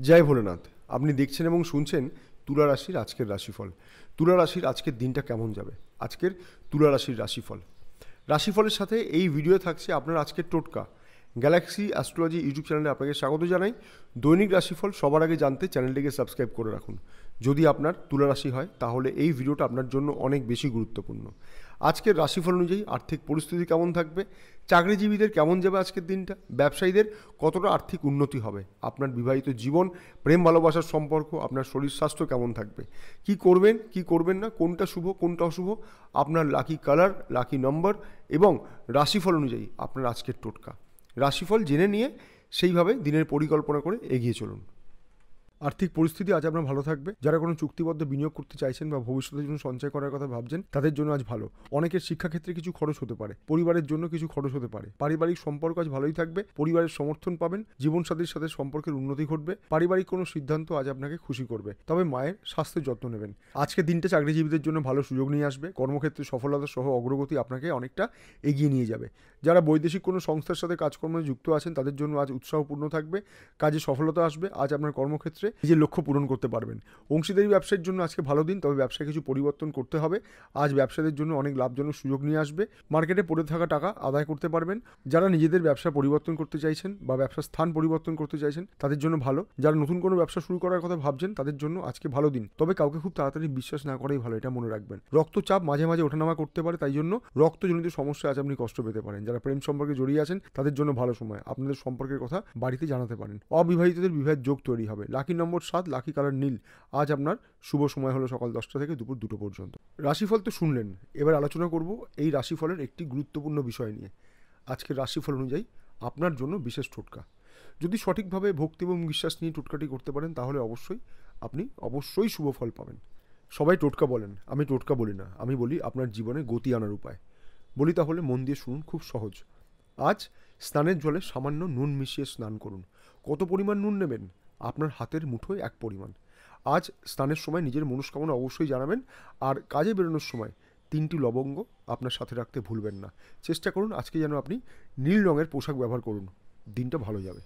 জয় ভোলেনাথ। আপনি দেখছেন এবং শুনছেন তুলা রাশির আজকের রাশিফল। তুলা রাশির আজকের দিনটা কেমন যাবে, আজকের তুলা রাশির রাশিফল। রাশিফলের সাথে এই ভিডিও থাকছে আপনার আজকের টোটকা। গ্যালাক্সি অ্যাস্ট্রোলজি ইউটিউব চ্যানেলে আপনাকে স্বাগত জানাই। দৈনিক রাশিফল সবার আগে জানতে চ্যানেলটিকে সাবস্ক্রাইব করে রাখুন। যদি আপনার তুলা রাশি হয় তাহলে এই ভিডিওটা আপনার জন্য অনেক বেশি গুরুত্বপূর্ণ। আজকের রাশিফল অনুযায়ী আর্থিক পরিস্থিতি কেমন থাকবে, চাকরিজীবীদের কেমন যাবে আজকের দিনটা, ব্যবসায়ীদের কতটা আর্থিক উন্নতি হবে, আপনার বিবাহিত জীবন, প্রেম ভালোবাসার সম্পর্ক, আপনার শরীর স্বাস্থ্য কেমন থাকবে, কি করবেন কি করবেন না, কোনটা শুভ কোনটা অশুভ, আপনার লাকি কালার, লাকি নম্বর এবং রাশিফল অনুযায়ী আপনার আজকের টোটকা। রাশিফল জেনে নিয়ে সেইভাবে দিনের পরিকল্পনা করে এগিয়ে চলুন। আর্থিক পরিস্থিতি আজ আপনার ভালো থাকবে। যারা কোনো চুক্তিবদ্ধ বিনিয়োগ করতে চাইছেন বা ভবিষ্যতের জন্য সঞ্চয় করার কথা ভাবছেন, তাদের জন্য আজ ভালো। অনেকের শিক্ষাক্ষেত্রে কিছু খরচ হতে পারে, পরিবারের জন্য কিছু খরচ হতে পারে। পারিবারিক সম্পর্ক আজ ভালোই থাকবে, পরিবারের সমর্থন পাবেন, জীবনসাথীর সাথে সম্পর্কের উন্নতি ঘটবে। পারিবারিক কোনো সিদ্ধান্ত আজ আপনাকে খুশি করবে, তবে মায়ের স্বাস্থ্যের যত্ন নেবেন। আজকের দিনটা চাকরিজীবীদের জন্য ভালো সুযোগ নিয়ে আসবে। কর্মক্ষেত্রে সফলতা সহ অগ্রগতি আপনাকে অনেকটা এগিয়ে নিয়ে যাবে। যারা বৈদেশিক কোনো সংস্থার সাথে কাজকর্মে যুক্ত আছেন, তাদের জন্য আজ উৎসাহপূর্ণ থাকবে, কাজে সফলতা আসবে। আজ আপনার কর্মক্ষেত্রে নিজের লক্ষ্য পূরণ করতে পারবেন। অংশীদারি ব্যবসার জন্য আজকে ভালো দিন, তবে ব্যবসায় কিছু পরিবর্তন করতে হবে। আজ ব্যবসাদের জন্য অনেক লাভজনক সুযোগ নিয়ে আসবে। মার্কেটে পড়ে থাকা টাকা আদায় করতে পারবেন। যারা নিজেদের ব্যবসা পরিবর্তন করতে চাইছেন বা ব্যবসার স্থান পরিবর্তন করতে চাইছেন, তাদের জন্য ভালো। যারা নতুন কোনো ব্যবসা শুরু করার কথা ভাবছেন, তাদের জন্য আজকে ভালো দিন, তবে কাউকে খুব তাড়াতাড়ি বিশ্বাস না করাই ভালো, এটা মনে রাখবেন। রক্তচাপ মাঝে মাঝে ওঠানামা করতে পারে, তাই জন্য রক্তজনিত সমস্যা আজ আপনি কষ্ট পেতে পারেন। যারা প্রেম সম্পর্কে জড়িয়ে আছেন, তাদের জন্য ভালো সময়, আপনাদের সম্পর্কের কথা বাড়িতে জানাতে পারেন। অবিবাহিতদের বিবাহের যোগ তৈরি হবে। লাকি নম্বর 7, লাকি কালার নীল। আজ আপনার শুভ সময় হলো সকাল 10টা থেকে দুপুর 2টো পর্যন্ত। রাশিফল তো শুনলেন, এবার আলোচনা করব এই রাশিফলের একটি গুরুত্বপূর্ণ বিষয় নিয়ে। আজকের রাশিফল অনুযায়ী আপনার জন্য বিশেষ টোটকা। যদি সঠিকভাবে ভক্তি এবং বিশ্বাস নিয়ে টোটকাটি করতে পারেন, তাহলে আপনি অবশ্যই শুভ ফল পাবেন। সবাই টোটকা বলেন, আমি টোটকা বলি না, আমি বলি আপনার জীবনে গতি আনার উপায়। বলি তাহলে মন দিয়ে শুনুন, খুব সহজ। আজ স্নানের জলে সামান্য নুন মিশিয়ে স্নান করুন। কত পরিমাণ নুন নেবেন? আপনার হাতের মুঠোয় এক পরিমাণ। আজ স্নানের সময় নিজের মনস্কামনা অবশ্যই জানাবেন। আর কাজে বেরোনোর সময় 3টি লবঙ্গ আপনার সাথে রাখতে ভুলবেন না। চেষ্টা করুন আজকে যেন আপনি নীল রঙের পোশাক ব্যবহার করুন। দিনটা ভালো যাবে।